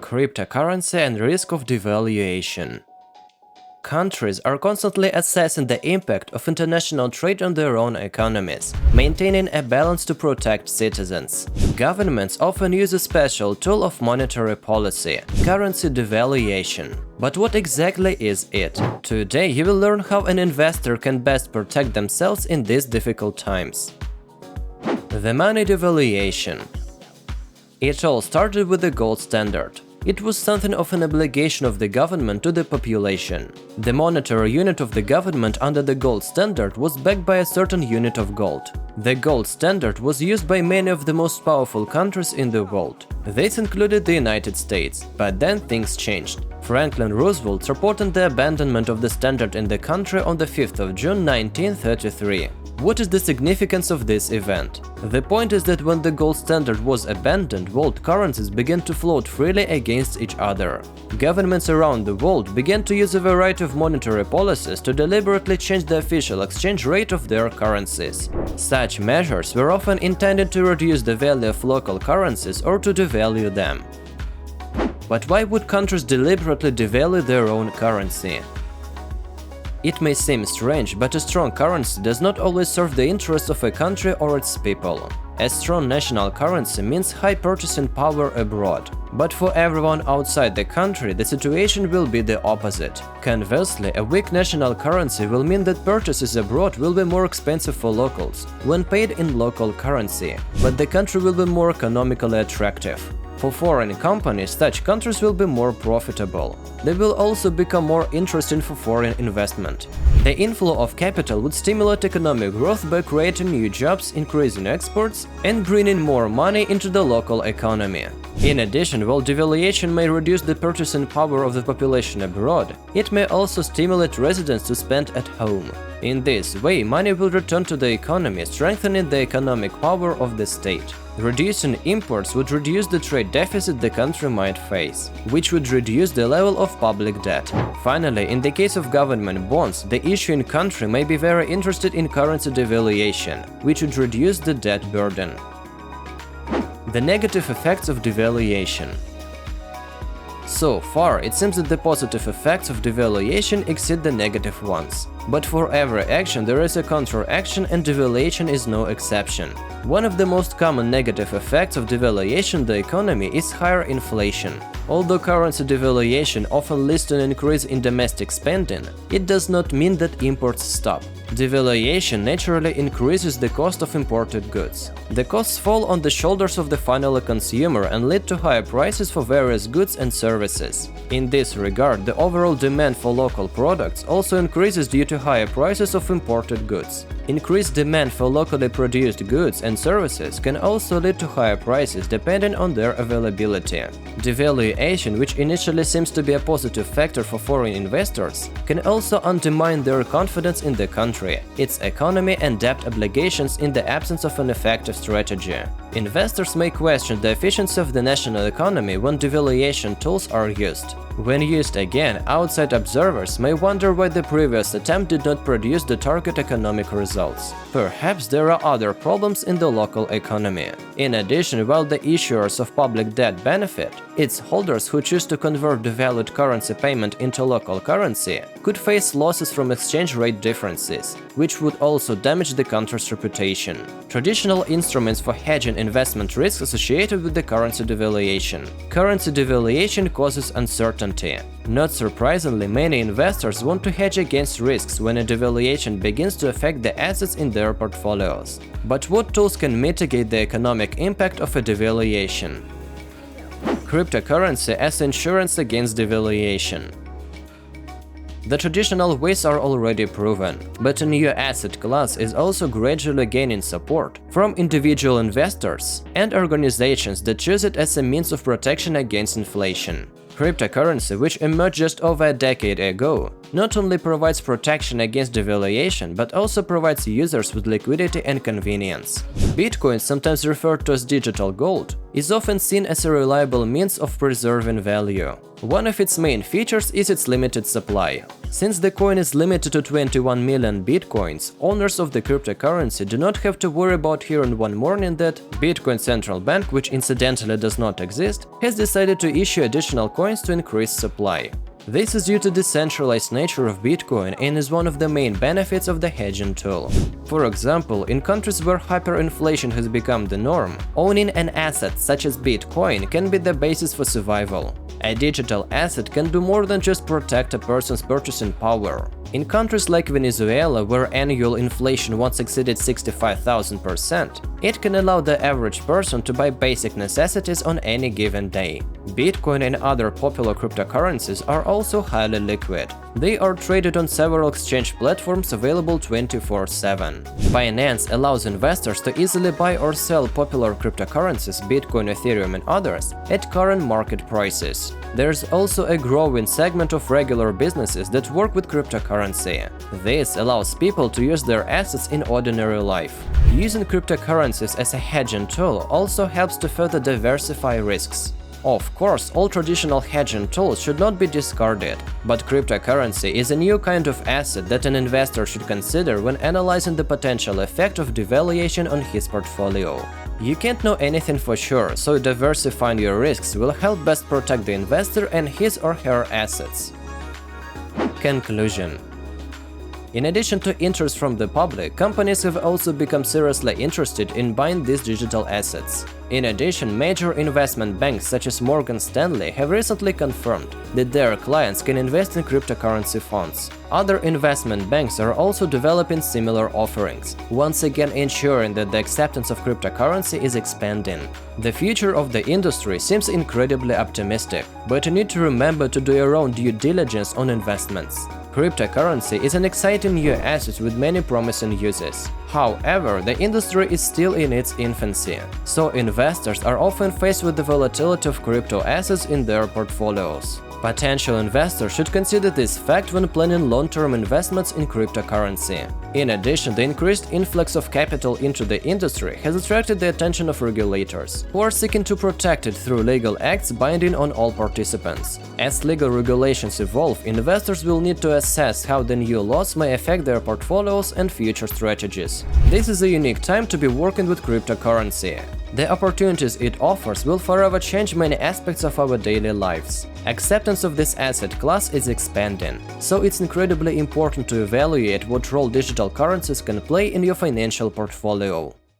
Cryptocurrency and risk of devaluation. Countries are constantly assessing the impact of international trade on their own economies, maintaining a balance to protect citizens. Governments often use a special tool of monetary policy – currency devaluation. But what exactly is it? Today you will learn how an investor can best protect themselves in these difficult times. The money devaluation. It all started with the gold standard. It was something of an obligation of the government to the population. The monetary unit of the government under the gold standard was backed by a certain unit of gold. The gold standard was used by many of the most powerful countries in the world. This included the United States, but then things changed. Franklin Roosevelt supported the abandonment of the standard in the country on the 5th of June 1933. What is the significance of this event? The point is that when the gold standard was abandoned, world currencies began to float freely against each other. Governments around the world began to use a variety of monetary policies to deliberately change the official exchange rate of their currencies. Such measures were often intended to reduce the value of local currencies or to devalue them. But why would countries deliberately devalue their own currency? It may seem strange, but a strong currency does not always serve the interests of a country or its people. A strong national currency means high purchasing power abroad. But for everyone outside the country, the situation will be the opposite. Conversely, a weak national currency will mean that purchases abroad will be more expensive for locals when paid in local currency, but the country will be more economically attractive. For foreign companies, such countries will be more profitable. They will also become more interesting for foreign investment. The inflow of capital would stimulate economic growth by creating new jobs, increasing exports, and bringing more money into the local economy. In addition, while devaluation may reduce the purchasing power of the population abroad, it may also stimulate residents to spend at home. In this way, money will return to the economy, strengthening the economic power of the state. Reducing imports would reduce the trade deficit the country might face, which would reduce the level of public debt. Finally, in the case of government bonds, the issuing country may be very interested in currency devaluation, which would reduce the debt burden. The negative effects of devaluation. So far, it seems that the positive effects of devaluation exceed the negative ones. But for every action there is a counter-action, and devaluation is no exception. One of the most common negative effects of devaluation on the economy is higher inflation. Although currency devaluation often leads to an increase in domestic spending, it does not mean that imports stop. Devaluation naturally increases the cost of imported goods. The costs fall on the shoulders of the final consumer and lead to higher prices for various goods and services. In this regard, the overall demand for local products also increases due to higher prices of imported goods. Increased demand for locally produced goods and services can also lead to higher prices depending on their availability. Devaluation, which initially seems to be a positive factor for foreign investors, can also undermine their confidence in the country, its economy and debt obligations in the absence of an effective strategy. Investors may question the efficiency of the national economy when devaluation tools are used. When used again, outside observers may wonder why the previous attempt did not produce the target economic results. Perhaps there are other problems in the local economy. In addition, while the issuers of public debt benefit, its holders who choose to convert devalued currency payment into local currency could face losses from exchange rate differences, which would also damage the country's reputation. Traditional instruments for hedging investment risks associated with the currency devaluation. Currency devaluation causes uncertainty. Not surprisingly, many investors want to hedge against risks when a devaluation begins to affect the assets in their portfolios. But what tools can mitigate the economic impact of a devaluation? Cryptocurrency as insurance against devaluation. The traditional ways are already proven, but a new asset class is also gradually gaining support from individual investors and organizations that choose it as a means of protection against inflation. Cryptocurrency, which emerged just over a decade ago, not only provides protection against devaluation, but also provides users with liquidity and convenience. Bitcoin, sometimes referred to as digital gold, is often seen as a reliable means of preserving value. One of its main features is its limited supply. Since the coin is limited to 21 million bitcoins, owners of the cryptocurrency do not have to worry about hearing one morning that Bitcoin Central Bank, which incidentally does not exist, has decided to issue additional coins to increase supply. This is due to the decentralized nature of Bitcoin and is one of the main benefits of the hedging tool. For example, in countries where hyperinflation has become the norm, owning an asset such as Bitcoin can be the basis for survival. A digital asset can do more than just protect a person's purchasing power. In countries like Venezuela, where annual inflation once exceeded 65,000%, it can allow the average person to buy basic necessities on any given day. Bitcoin and other popular cryptocurrencies are also highly liquid. They are traded on several exchange platforms available 24/7. Binance allows investors to easily buy or sell popular cryptocurrencies, Bitcoin, Ethereum, and others, at current market prices. There's also a growing segment of regular businesses that work with cryptocurrency. This allows people to use their assets in ordinary life. Using cryptocurrencies as a hedging tool also helps to further diversify risks. Of course, all traditional hedging tools should not be discarded, but cryptocurrency is a new kind of asset that an investor should consider when analyzing the potential effect of devaluation on his portfolio. You can't know anything for sure, so diversifying your risks will help best protect the investor and his or her assets. Conclusion. In addition to interest from the public, companies have also become seriously interested in buying these digital assets. In addition, major investment banks such as Morgan Stanley have recently confirmed that their clients can invest in cryptocurrency funds. Other investment banks are also developing similar offerings, once again ensuring that the acceptance of cryptocurrency is expanding. The future of the industry seems incredibly optimistic, but you need to remember to do your own due diligence on investments. Cryptocurrency is an exciting new asset with many promising uses. However, the industry is still in its infancy, so investors are often faced with the volatility of crypto assets in their portfolios. Potential investors should consider this fact when planning long-term investments in cryptocurrency. In addition, the increased influx of capital into the industry has attracted the attention of regulators, who are seeking to protect it through legal acts binding on all participants. As legal regulations evolve, investors will need to assess how the new laws may affect their portfolios and future strategies. This is a unique time to be working with cryptocurrency. The opportunities it offers will forever change many aspects of our daily lives. Acceptance of this asset class is expanding, so it's incredibly important to evaluate what role digital currencies can play in your financial portfolio.